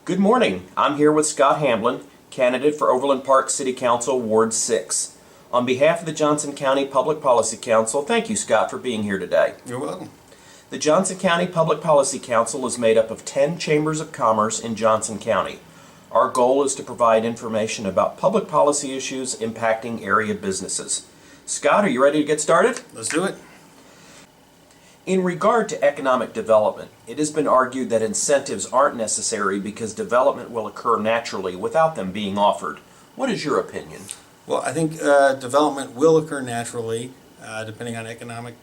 Good morning. I'm here with Scott Hamblin, candidate for Overland Park City Council, Ward 6. On behalf of the Johnson County Public Policy Council, thank you, Scott, for being here today. You're welcome. The Johnson County Public Policy Council is made up of 10 chambers of commerce in Johnson County. Our goal is to provide information about public policy issues impacting area businesses. Scott, are you ready to get started? Let's do it. In regard to economic development, it has been argued that incentives aren't necessary because development will occur naturally without them being offered. What is your opinion? Well, I think development will occur naturally depending on economic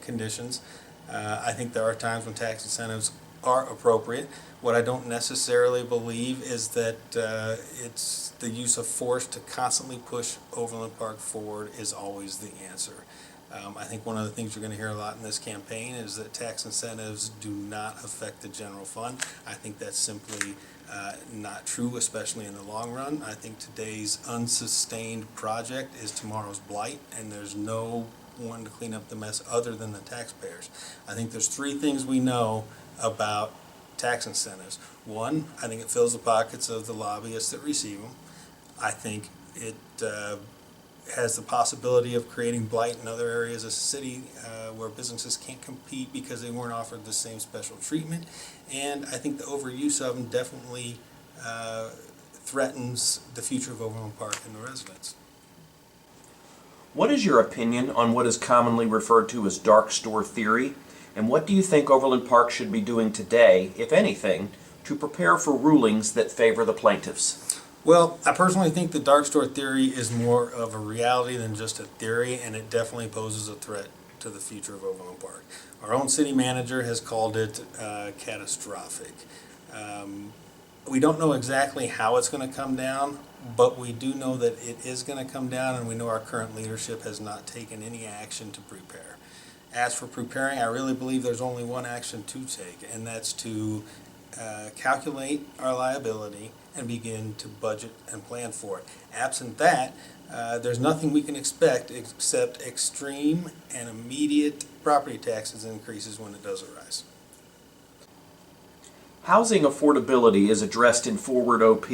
conditions. I think there are times when tax incentives are appropriate. What I don't necessarily believe is that it's the use of force to constantly push Overland Park forward is always the answer. I think one of the things you're going to hear a lot in this campaign is that tax incentives do not affect the general fund. I think that's simply not true, especially in the long run. I think today's unsustained project is tomorrow's blight, and there's no one to clean up the mess other than the taxpayers. I think there's three things we know about tax incentives. One, I think it fills the pockets of the lobbyists that receive them. I think it has the possibility of creating blight in other areas of the city where businesses can't compete because they weren't offered the same special treatment. And I think the overuse of them definitely threatens the future of Overland Park and the residents. What is your opinion on what is commonly referred to as dark store theory? And what do you think Overland Park should be doing today, if anything, to prepare for rulings that favor the plaintiffs? Well, I personally think the dark store theory is more of a reality than just a theory, and it definitely poses a threat to the future of Overland Park. Our own city manager has called it catastrophic. We don't know exactly how it's going to come down, but we do know that it is going to come down, and we know our current leadership has not taken any action to prepare. As for preparing, I really believe there's only one action to take, and that's to calculate our liability and begin to budget and plan for it. Absent that, there's nothing we can expect except extreme and immediate property taxes increases when it does arise. Housing affordability is addressed in Forward OP,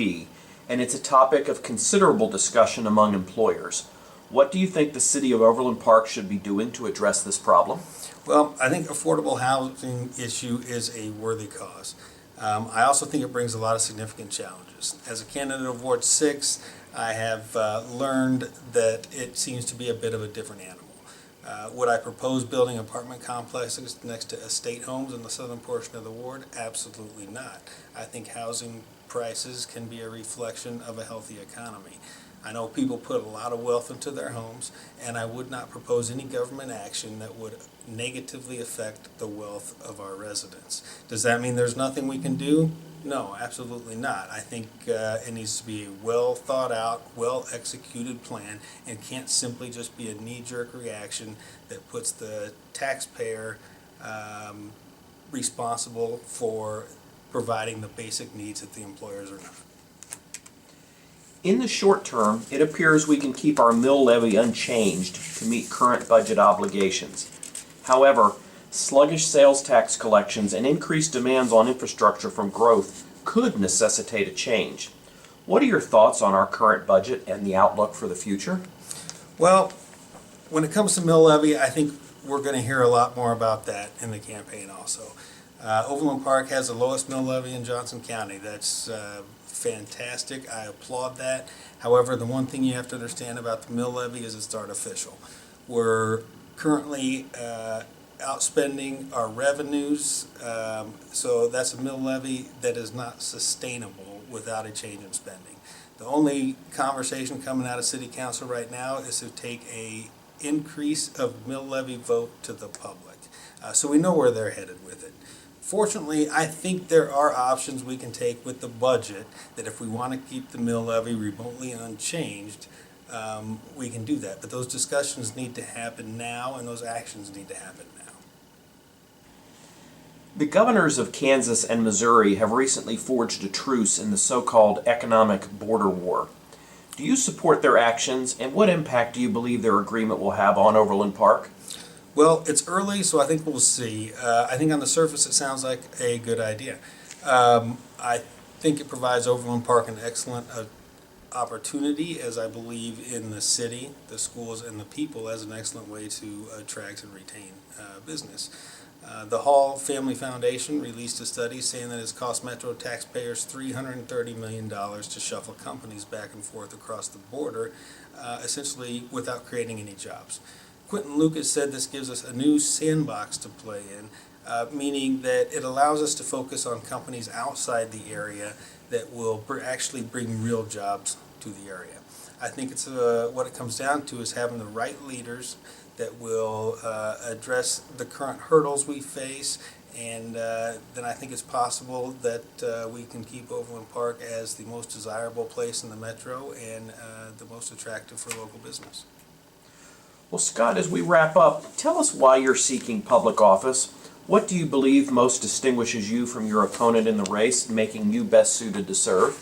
and it's a topic of considerable discussion among employers. What do you think the city of Overland Park should be doing to address this problem? Well, I think affordable housing issue is a worthy cause. I also think it brings a lot of significant challenges. As a candidate of Ward 6, I have learned that it seems to be a bit of a different animal. Would I propose building apartment complexes next to estate homes in the southern portion of the ward? Absolutely not. I think housing prices can be a reflection of a healthy economy. I know people put a lot of wealth into their homes, and I would not propose any government action that would negatively affect the wealth of our residents. Does that mean there's nothing we can do? No, absolutely not. I think it needs to be a well thought out, well executed plan, and can't simply just be a knee-jerk reaction that puts the taxpayer responsible for providing the basic needs that the employers are not. In the short term, it appears we can keep our mill levy unchanged to meet current budget obligations. However, sluggish sales tax collections and increased demands on infrastructure from growth could necessitate a change. What are your thoughts on our current budget and the outlook for the future? Well, when it comes to mill levy, I think we're going to hear a lot more about that in the campaign also. Overland Park has the lowest mill levy in Johnson County. That's fantastic. I applaud that. However, the one thing you have to understand about the mill levy is it's artificial. We're currently outspending our revenues, so that's a mill levy that is not sustainable without a change in spending. The only conversation coming out of City Council right now is to take a increase of mill levy vote to the public. So we know where they're headed with it. Fortunately, I think there are options we can take with the budget that if we want to keep the mill levy remotely unchanged, we can do that. But those discussions need to happen now, and those actions need to happen now. The governors of Kansas and Missouri have recently forged a truce in the so-called economic border war. Do you support their actions, and what impact do you believe their agreement will have on Overland Park? Well, it's early, so I think we'll see. I think on the surface it sounds like a good idea. I think it provides Overland Park an excellent opportunity, as I believe in the city, the schools, and the people as an excellent way to attract and retain business. The Hall Family Foundation released a study saying that it's cost Metro taxpayers $330 million to shuffle companies back and forth across the border, essentially without creating any jobs. Quentin Lucas said this gives us a new sandbox to play in, meaning that it allows us to focus on companies outside the area that will actually bring real jobs to the area. I think it's what it comes down to is having the right leaders that will address the current hurdles we face, and then I think it's possible that we can keep Overland Park as the most desirable place in the metro and the most attractive for local business. Well, Scott, as we wrap up, tell us why you're seeking public office. What do you believe most distinguishes you from your opponent in the race, making you best suited to serve?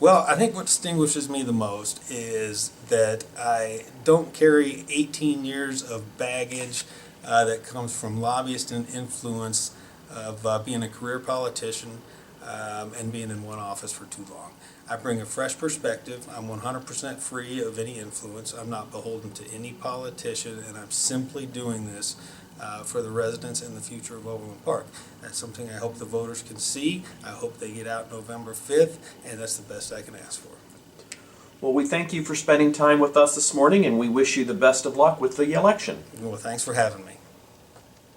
Well, I think what distinguishes me the most is that I don't carry 18 years of baggage that comes from lobbyist and influence of being a career politician and being in one office for too long. I bring a fresh perspective. I'm 100% free of any influence. I'm not beholden to any politician, and I'm simply doing this for the residents and the future of Overland Park. That's something I hope the voters can see. I hope they get out November 5th, and that's the best I can ask for. Well, we thank you for spending time with us this morning, and we wish you the best of luck with the election. Well, thanks for having me.